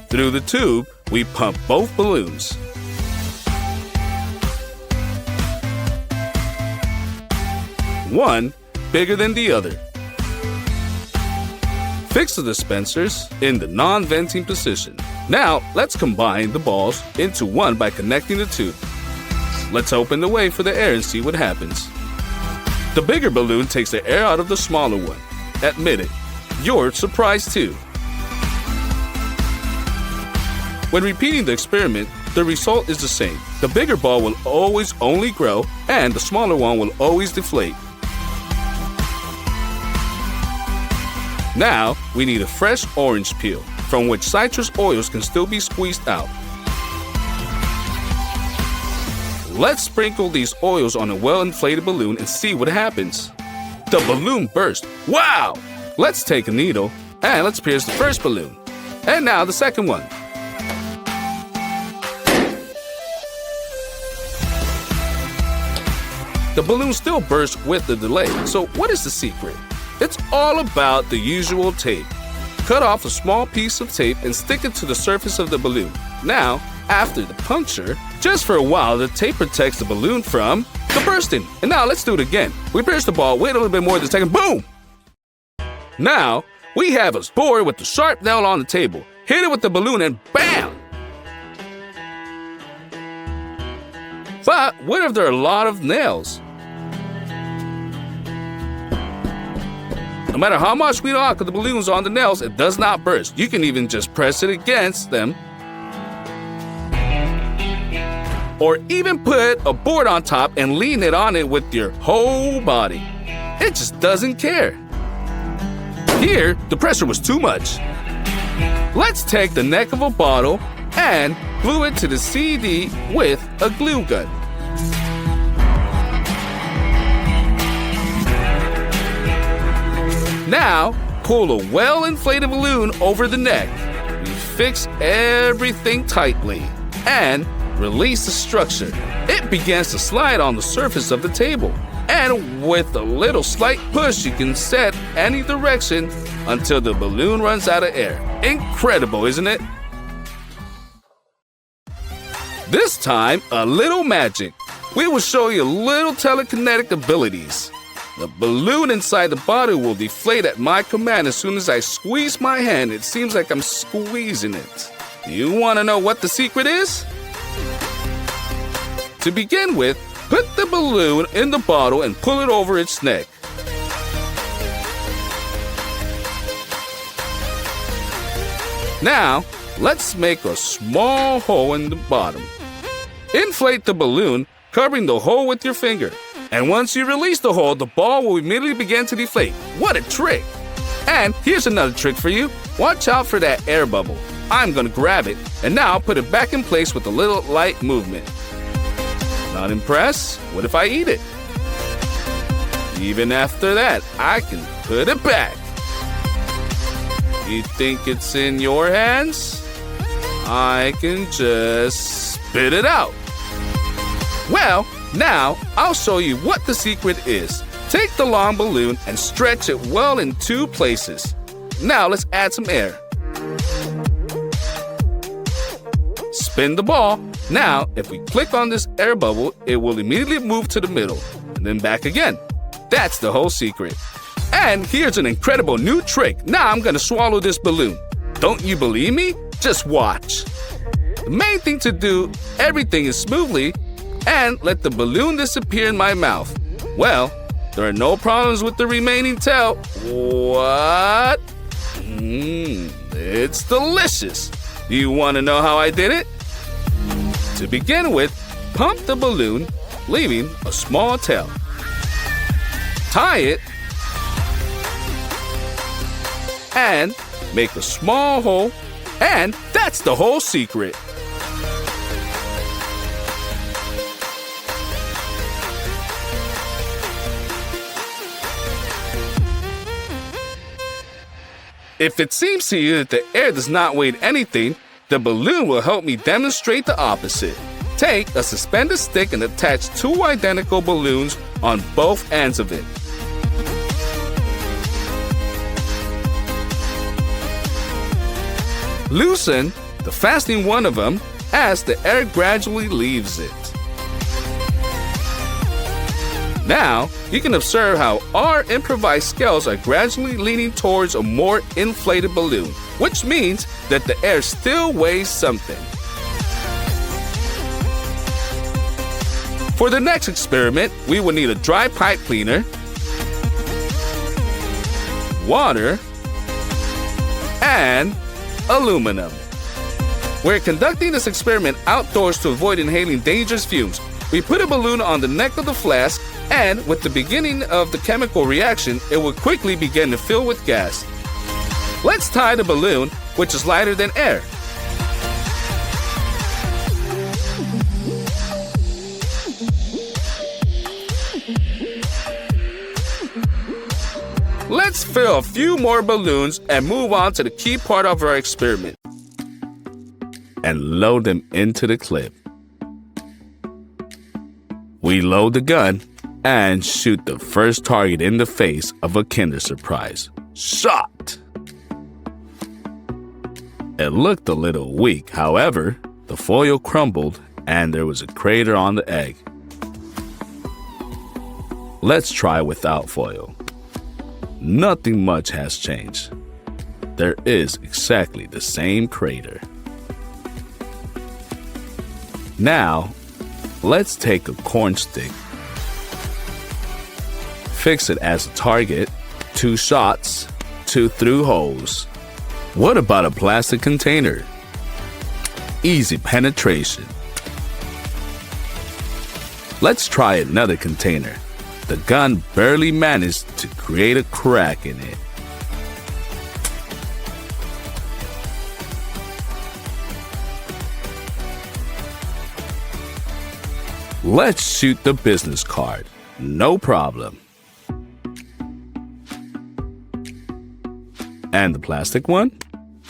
Through the tube, we pump both balloons. One bigger than the other. Fix the dispensers in the non-venting position. Now, let's combine the balls into one by connecting the tube. Let's open the way for the air and see what happens. The bigger balloon takes the air out of the smaller one. Admit it, you're surprised too. When repeating the experiment, the result is the same. The bigger ball will always only grow, and the smaller one will always deflate. Now, we need a fresh orange peel, from which citrus oils can still be squeezed out. Let's sprinkle these oils on a well-inflated balloon and see what happens. The balloon burst. Wow! Let's take a needle and let's pierce the first balloon. And now the second one. The balloon still bursts with the delay, so what is the secret? It's all about the usual tape. Cut off a small piece of tape and stick it to the surface of the balloon. Now, after the puncture, just for a while, the tape protects the balloon from the bursting. And now let's do it again. We pierce the ball, wait a little bit more than a second, boom! Now, we have a board with the sharp nail on the table. Hit it with the balloon and bam! But what if there are a lot of nails? No matter how much we knock the balloons on the nails, it does not burst. You can even just press it against them. Or even put a board on top and lean it on it with your whole body. It just doesn't care. Here, the pressure was too much. Let's take the neck of a bottle and glue it to the CD with a glue gun. Now, pull a well-inflated balloon over the neck. We fix everything tightly and release the structure. It begins to slide on the surface of the table. And with a little slight push, you can set any direction until the balloon runs out of air. Incredible, isn't it? This time, a little magic. We will show you little telekinetic abilities. The balloon inside the bottle will deflate at my command as soon as I squeeze my hand. It seems like I'm squeezing it. Do you want to know what the secret is? To begin with, put the balloon in the bottle and pull it over its neck. Now, let's make a small hole in the bottom. Inflate the balloon, covering the hole with your finger. And once you release the hole, the ball will immediately begin to deflate. What a trick! And here's another trick for you. Watch out for that air bubble. I'm gonna grab it, and now put it back in place with a little light movement. Not impressed? What if I eat it? Even after that, I can put it back. You think it's in your hands? I can just spit it out. Well, now I'll show you what the secret is. Take the long balloon and stretch it well in two places. Now let's add some air. Spin the ball. Now, if we click on this air bubble, it will immediately move to the middle, and then back again. That's the whole secret. And here's an incredible new trick. Now I'm gonna swallow this balloon. Don't you believe me? Just watch. The main thing to do, everything is smoothly, and let the balloon disappear in my mouth. Well, there are no problems with the remaining tail. What? It's delicious. Do you want to know how I did it? To begin with, pump the balloon, leaving a small tail. Tie it, and make a small hole, and that's the whole secret. If it seems to you that the air does not weigh anything, the balloon will help me demonstrate the opposite. Take a suspended stick and attach two identical balloons on both ends of it. Loosen the fastening one of them as the air gradually leaves it. Now, you can observe how our improvised scales are gradually leaning towards a more inflated balloon, which means that the air still weighs something. For the next experiment, we will need a dry pipe cleaner, water, and aluminum. We're conducting this experiment outdoors to avoid inhaling dangerous fumes. We put a balloon on the neck of the flask, and with the beginning of the chemical reaction, it will quickly begin to fill with gas. Let's tie the balloon, which is lighter than air. Let's fill a few more balloons and move on to the key part of our experiment. And load them into the clip. We load the gun and shoot the first target in the face of a Kinder Surprise. Shot! It looked a little weak, however, the foil crumbled and there was a crater on the egg. Let's try without foil. Nothing much has changed. There is exactly the same crater. Now, let's take a corn stick, fix it as a target, 2 shots, 2 through holes. What about a plastic container? Easy penetration. Let's try another container. The gun barely managed to create a crack in it. Let's shoot the business card. No problem. And the plastic one?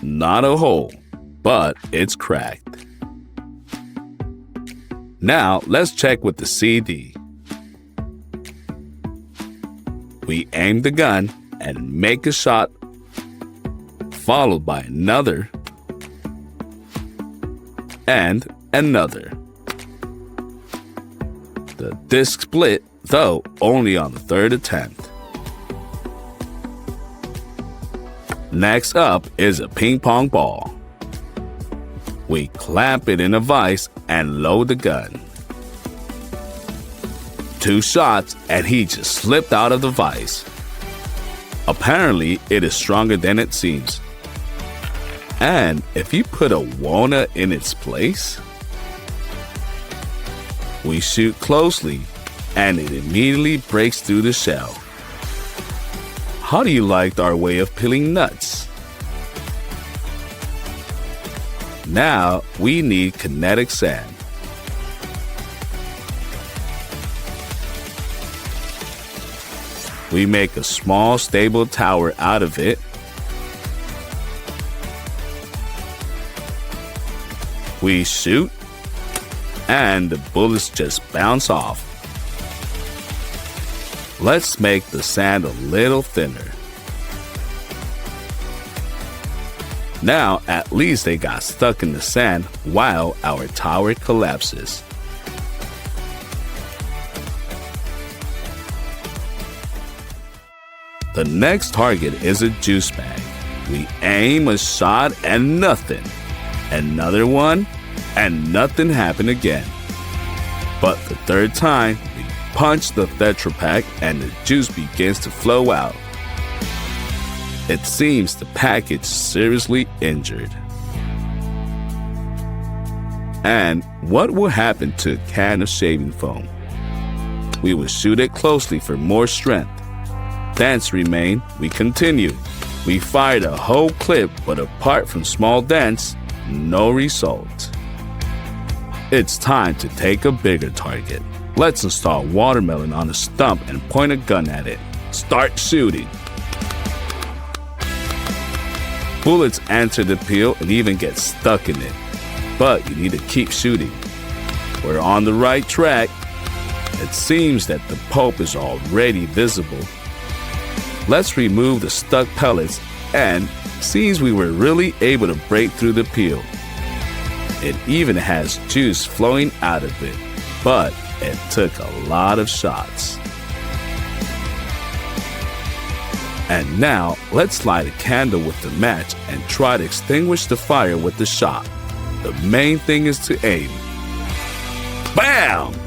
Not a hole, but it's cracked. Now, let's check with the CD. We aim the gun and make a shot, followed by another and another. The disc split, though only on the 3rd attempt. Next up is a ping pong ball. We clamp it in a vise and load the gun. 2 shots and he just slipped out of the vise. Apparently, it is stronger than it seems. And if you put a walnut in its place, we shoot closely and it immediately breaks through the shell. How do you like our way of peeling nuts? Now we need kinetic sand. We make a small stable tower out of it. We shoot, and the bullets just bounce off. Let's make the sand a little thinner. Now, at least they got stuck in the sand while our tower collapses. The next target is a juice bag. We aim a shot and nothing. Another one and nothing happened again. But the 3rd time, we punch the Tetra Pak and the juice begins to flow out. It seems the package is seriously injured. And what will happen to a can of shaving foam? We will shoot it closely for more strength. Dents remain, we continue. We fired a whole clip, but apart from small dents, no result. It's time to take a bigger target. Let's install watermelon on a stump and point a gun at it. Start shooting. Bullets enter the peel and even get stuck in it. But you need to keep shooting. We're on the right track. It seems that the pulp is already visible. Let's remove the stuck pellets, and seems we were really able to break through the peel. It even has juice flowing out of it, but it took a lot of shots. And now, let's light a candle with the match and try to extinguish the fire with the shot. The main thing is to aim. Bam!